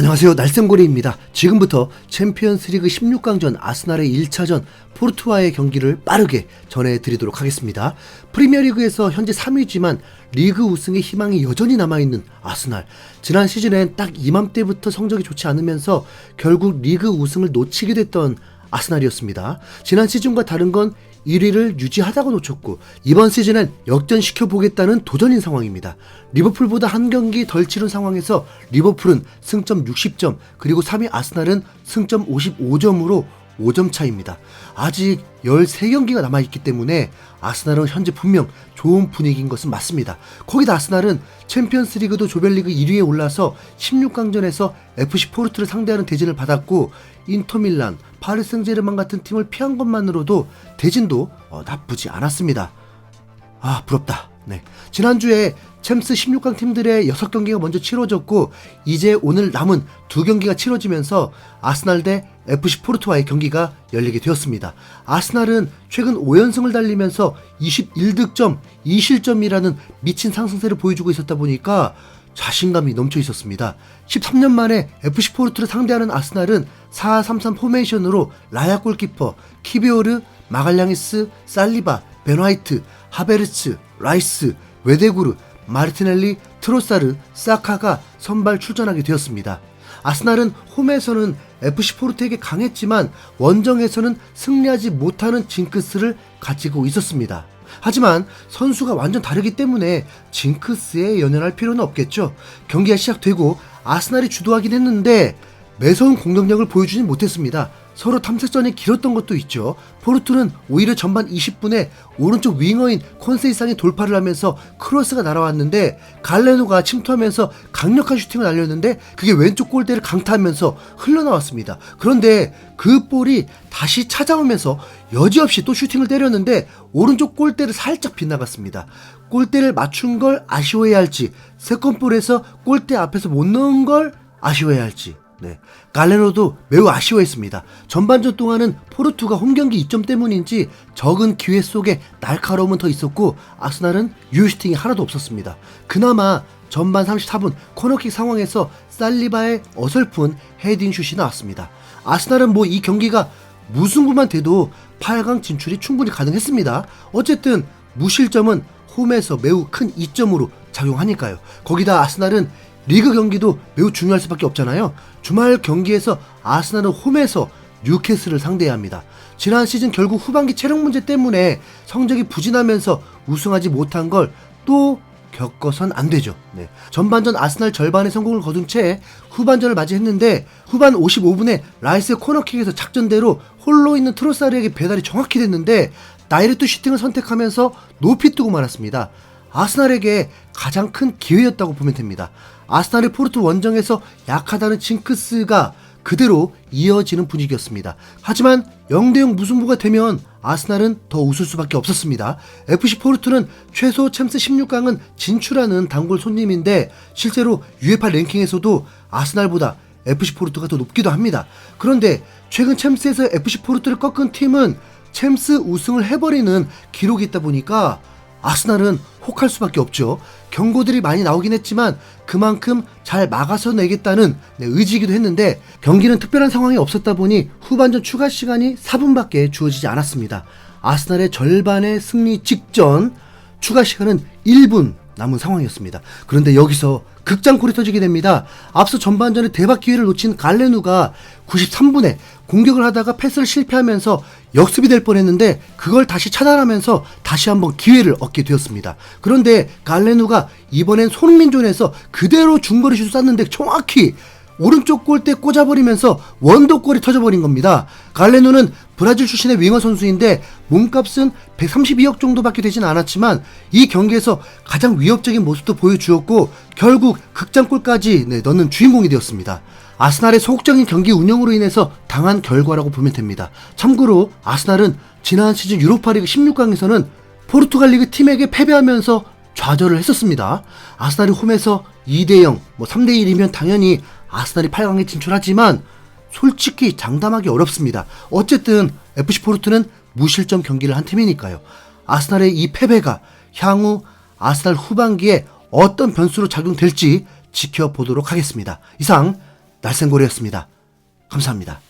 안녕하세요, 날쌘고래입니다. 지금부터 챔피언스리그 16강전 아스날의 1차전 포르투와의 경기를 빠르게 전해드리도록 하겠습니다. 프리미어리그에서 현재 3위지만 리그 우승의 희망이 여전히 남아있는 아스날. 지난 시즌엔 딱 이맘때부터 성적이 좋지 않으면서 결국 리그 우승을 놓치게 됐던 아스날이었습니다. 지난 시즌과 다른 건 1위를 유지하다가 놓쳤고 이번 시즌엔 역전시켜보겠다는 도전인 상황입니다. 리버풀보다 한 경기 덜 치른 상황에서 리버풀은 승점 60점 그리고 3위 아스날은 승점 55점으로 5점 차입니다. 아직 13경기가 남아있기 때문에 아스날은 현재 분명 좋은 분위기인 것은 맞습니다. 거기다 아스날은 챔피언스리그도 조별리그 1위에 올라서 16강전에서 FC 포르투를 상대하는 대진을 받았고 인터밀란, 파리 생제르맹 같은 팀을 피한 것만으로도 대진도 나쁘지 않았습니다. 부럽다. 네. 지난주에 챔스 16강 팀들의 6경기가 먼저 치러졌고 이제 오늘 남은 2경기가 치러지면서 아스날 대 FC 포르투와의 경기가 열리게 되었습니다. 아스날은 최근 5연승을 달리면서 21득점 2실점이라는 미친 상승세를 보여주고 있었다 보니까 자신감이 넘쳐 있었습니다. 13년 만에 FC 포르투를 상대하는 아스날은 4-3-3 포메이션으로 라야 골키퍼, 키비오르, 마갈량이스, 살리바, 벤화이트, 하베르츠, 라이스, 웨데구르, 마르티넬리, 트로사르, 사카가 선발 출전하게 되었습니다. 아스날은 홈에서는 FC 포르투에게 강했지만 원정에서는 승리하지 못하는 징크스를 가지고 있었습니다. 하지만 선수가 완전 다르기 때문에 징크스에 연연할 필요는 없겠죠. 경기가 시작되고 아스날이 주도하긴 했는데 매서운 공격력을 보여주진 못했습니다. 서로 탐색전이 길었던 것도 있죠. 포르투는 오히려 전반 20분에 오른쪽 윙어인 콘세이상이 돌파를 하면서 크로스가 날아왔는데 갈레노가 침투하면서 강력한 슈팅을 날렸는데 그게 왼쪽 골대를 강타하면서 흘러나왔습니다. 그런데 그 볼이 다시 찾아오면서 여지없이 또 슈팅을 때렸는데 오른쪽 골대를 살짝 빗나갔습니다. 골대를 맞춘 걸 아쉬워해야 할지 세컨볼에서 골대 앞에서 못 넣은 걸 아쉬워해야 할지 갈레노도 매우 아쉬워했습니다. 전반전 동안은 포르투가 홈경기 2점 때문인지 적은 기회 속에 날카로움은 더 있었고 아스날은 유효슈팅이 하나도 없었습니다. 그나마 전반 34분 코너킥 상황에서 살리바의 어설픈 헤딩슛이 나왔습니다. 아스날은 이 경기가 무승부만 돼도 8강 진출이 충분히 가능했습니다. 어쨌든 무실점은 홈에서 매우 큰 이점으로 작용하니까요. 거기다 아스날은 리그 경기도 매우 중요할 수밖에 없잖아요. 주말 경기에서 아스날은 홈에서 뉴캐슬을 상대해야 합니다. 지난 시즌 결국 후반기 체력 문제 때문에 성적이 부진하면서 우승하지 못한 걸 또 겪어선 안 되죠. 전반전 아스날 절반의 성공을 거둔 채 후반전을 맞이했는데 후반 55분에 라이스의 코너킥에서 작전대로 홀로 있는 트로사르에게 배달이 정확히 됐는데 다이렉트 슈팅을 선택하면서 높이 뜨고 말았습니다. 아스날에게 가장 큰 기회였다고 보면 됩니다. 아스날의 포르투 원정에서 약하다는 징크스가 그대로 이어지는 분위기였습니다. 하지만 0대0 무승부가 되면 아스날은 더 웃을 수밖에 없었습니다. FC 포르투는 최소 챔스 16강은 진출하는 단골 손님인데 실제로 UEFA 랭킹에서도 아스날보다 FC 포르투가 더 높기도 합니다. 그런데 최근 챔스에서 FC 포르투를 꺾은 팀은 챔스 우승을 해버리는 기록이 있다 보니까 아스날은 혹할 수밖에 없죠. 경고들이 많이 나오긴 했지만 그만큼 잘 막아서 내겠다는 의지이기도 했는데 경기는 특별한 상황이 없었다 보니 후반전 추가 시간이 4분밖에 주어지지 않았습니다. 아스날의 절반의 승리 직전 추가 시간은 1분 남은 상황이었습니다. 그런데 여기서 극장골이 터지게 됩니다. 앞서 전반전에 대박 기회를 놓친 갈레누가 93분에 공격을 하다가 패스를 실패하면서 역습이 될 뻔했는데 그걸 다시 차단하면서 다시 한번 기회를 얻게 되었습니다. 그런데 갈레누가 이번엔 손흥민존에서 그대로 중거리 슛을 쐈는데 정확히 오른쪽 골대에 꽂아버리면서 원더골이 터져버린 겁니다. 갈레누는 브라질 출신의 윙어 선수인데 몸값은 132억 정도밖에 되진 않았지만 이 경기에서 가장 위협적인 모습도 보여주었고 결국 극장골까지 넣는 주인공이 되었습니다. 아스날의 소극적인 경기 운영으로 인해서 당한 결과라고 보면 됩니다. 참고로 아스날은 지난 시즌 유로파리그 16강에서는 포르투갈 리그 팀에게 패배하면서 좌절을 했었습니다. 아스날이 홈에서 2대0, 3대1이면 당연히 아스날이 8강에 진출하지만 솔직히 장담하기 어렵습니다. 어쨌든 FC 포르투는 무실점 경기를 한 팀이니까요. 아스날의 이 패배가 향후 아스날 후반기에 어떤 변수로 작용될지 지켜보도록 하겠습니다. 이상 날쌘고래였습니다. 감사합니다.